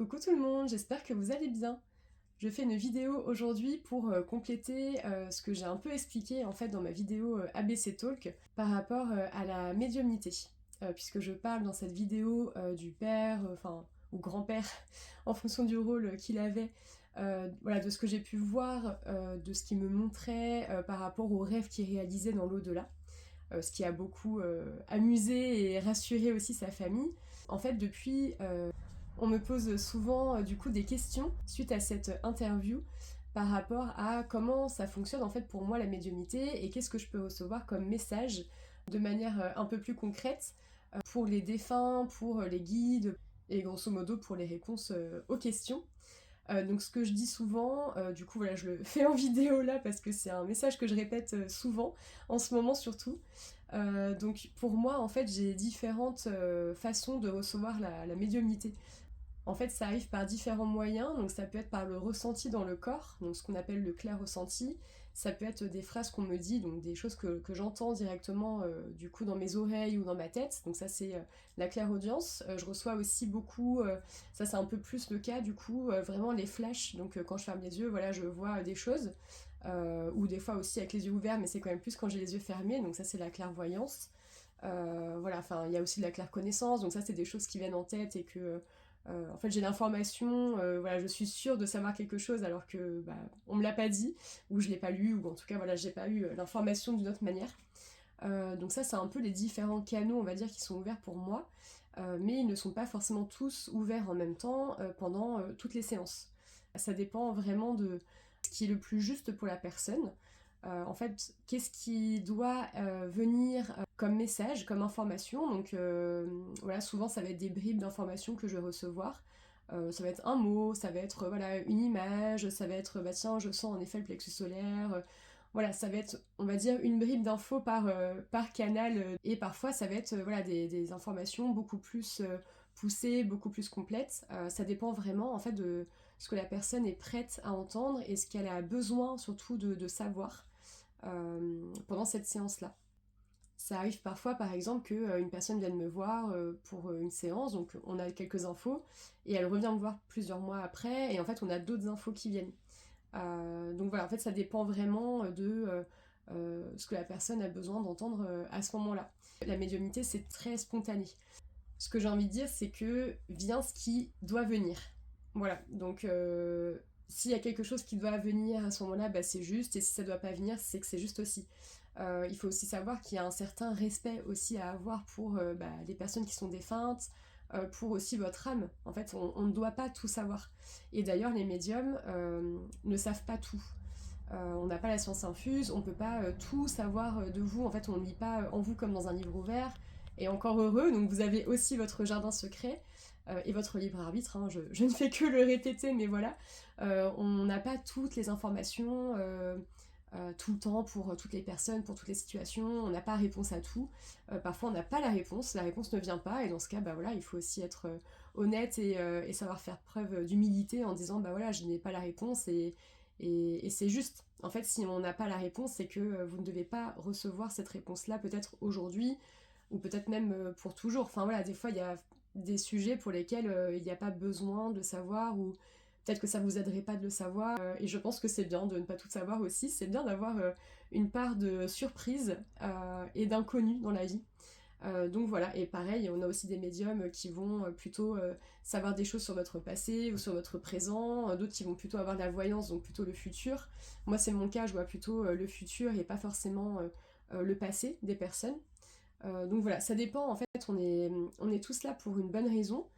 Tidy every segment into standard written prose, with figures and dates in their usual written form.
Coucou tout le monde, j'espère que vous allez bien. Je fais une vidéo aujourd'hui pour compléter ce que j'ai un peu expliqué en fait dans ma vidéo ABC Talk par rapport à la médiumnité. Puisque je parle dans cette vidéo du père, enfin, ou grand-père, en fonction du rôle qu'il avait, voilà, de ce que j'ai pu voir, de ce qu'il me montrait par rapport aux rêves qu'il réalisait dans l'au-delà. Ce qui a beaucoup amusé et rassuré aussi sa famille. En fait, depuis on me pose souvent du coup des questions suite à cette interview par rapport à comment ça fonctionne en fait pour moi la médiumnité et qu'est-ce que je peux recevoir comme message de manière un peu plus concrète pour les défunts, pour les guides et grosso modo pour les réponses aux questions. Donc ce que je dis souvent, du coup voilà je le fais en vidéo là parce que c'est un message que je répète souvent, en ce moment surtout. Donc pour moi en fait j'ai différentes façons de recevoir la médiumnité. En fait, ça arrive par différents moyens, donc ça peut être par le ressenti dans le corps, donc ce qu'on appelle le clair ressenti. Ça peut être des phrases qu'on me dit, donc des choses que j'entends directement du coup dans mes oreilles ou dans ma tête. Donc ça c'est la clairaudience. Je reçois aussi beaucoup, ça c'est un peu plus le cas du coup, vraiment les flashs. Donc quand je ferme les yeux, voilà, je vois des choses. Ou des fois aussi avec les yeux ouverts, mais c'est quand même plus quand j'ai les yeux fermés. Donc ça c'est la clairvoyance. Voilà, enfin il y a aussi de la clairconnaissance. Donc ça c'est des choses qui viennent en tête et que en fait, j'ai l'information, voilà, je suis sûre de savoir quelque chose alors que bah, on me l'a pas dit, ou je l'ai pas lu, ou en tout cas, voilà, j'ai pas eu l'information d'une autre manière. Donc ça, c'est un peu les différents canaux, on va dire, qui sont ouverts pour moi, mais ils ne sont pas forcément tous ouverts en même temps pendant toutes les séances. Ça dépend vraiment de ce qui est le plus juste pour la personne. En fait, qu'est-ce qui doit venir comme message, comme information. Donc voilà, souvent ça va être des bribes d'informations que je vais recevoir. Ça va être un mot, ça va être voilà, une image, ça va être bah tiens, je sens en effet le plexus solaire. Voilà, ça va être, on va dire, une bribe d'infos par canal. Et parfois, ça va être voilà, des informations beaucoup plus poussées, beaucoup plus complètes. Ça dépend vraiment, en fait, de ce que la personne est prête à entendre et ce qu'elle a besoin, surtout, de savoir pendant cette séance-là. Ça arrive parfois, par exemple, qu'une personne vienne me voir pour une séance, donc on a quelques infos, et elle revient me voir plusieurs mois après, et en fait on a d'autres infos qui viennent. Donc voilà, en fait ça dépend vraiment de ce que la personne a besoin d'entendre à ce moment-là. La médiumnité c'est très spontané. Ce que j'ai envie de dire c'est que vient ce qui doit venir. Voilà, donc s'il y a quelque chose qui doit venir à ce moment-là, bah, c'est juste, et si ça doit pas venir, c'est que c'est juste aussi. Il faut aussi savoir qu'il y a un certain respect aussi à avoir pour bah, les personnes qui sont défuntes, pour aussi votre âme. En fait, on ne doit pas tout savoir. Et d'ailleurs, les médiums ne savent pas tout. On n'a pas la science infuse, on ne peut pas tout savoir de vous. En fait, on ne lit pas en vous comme dans un livre ouvert. Et encore heureux, donc vous avez aussi votre jardin secret et votre libre arbitre. Hein, je ne fais que le répéter, mais voilà. On n'a pas toutes les informations tout le temps pour toutes les personnes, pour toutes les situations. On n'a pas réponse à tout. Parfois, on n'a pas la réponse ne vient pas. Et dans ce cas, bah voilà, il faut aussi être honnête et savoir faire preuve d'humilité en disant, bah voilà, je n'ai pas la réponse et c'est juste. En fait, si on n'a pas la réponse, c'est que vous ne devez pas recevoir cette réponse-là peut-être aujourd'hui ou peut-être même pour toujours. Enfin voilà, des fois, il y a des sujets pour lesquels il n'y a pas besoin de savoir ou peut-être que ça vous aiderait pas de le savoir. Et je pense que c'est bien de ne pas tout savoir aussi. C'est bien d'avoir une part de surprise et d'inconnu dans la vie. Donc voilà, et pareil, on a aussi des médiums qui vont plutôt savoir des choses sur votre passé ou sur votre présent, d'autres qui vont plutôt avoir de la voyance, donc plutôt le futur. Moi c'est mon cas, je vois plutôt le futur et pas forcément le passé des personnes. Donc voilà, ça dépend, en fait, on est tous là pour une bonne raison.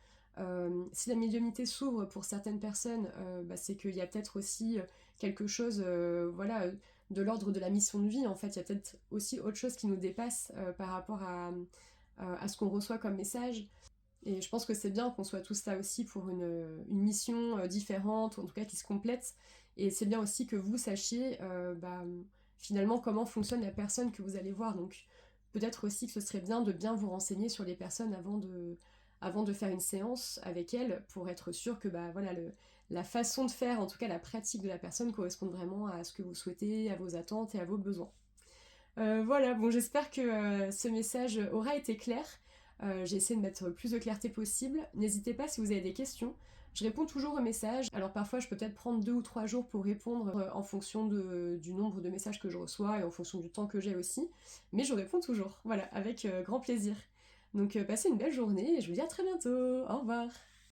Si la médiumnité s'ouvre pour certaines personnes, bah, c'est qu'il y a peut-être aussi quelque chose, voilà, de l'ordre de la mission de vie. En fait, il y a peut-être aussi autre chose qui nous dépasse par rapport à ce qu'on reçoit comme message. Et je pense que c'est bien qu'on soit tous là aussi pour une mission différente, ou en tout cas qui se complète. Et c'est bien aussi que vous sachiez bah, finalement comment fonctionne la personne que vous allez voir. Donc peut-être aussi que ce serait bien de bien vous renseigner sur les personnes avant de faire une séance avec elles pour être sûr que bah, voilà, la façon de faire, en tout cas la pratique de la personne corresponde vraiment à ce que vous souhaitez, à vos attentes et à vos besoins. Voilà, bon, j'espère que ce message aura été clair. J'ai essayé de mettre le plus de clarté possible. N'hésitez pas si vous avez des questions. Je réponds toujours aux messages, alors parfois je peux peut-être prendre 2 ou 3 jours pour répondre en fonction du nombre de messages que je reçois et en fonction du temps que j'ai aussi, mais je réponds toujours, voilà, avec grand plaisir. Donc passez une belle journée et je vous dis à très bientôt, au revoir.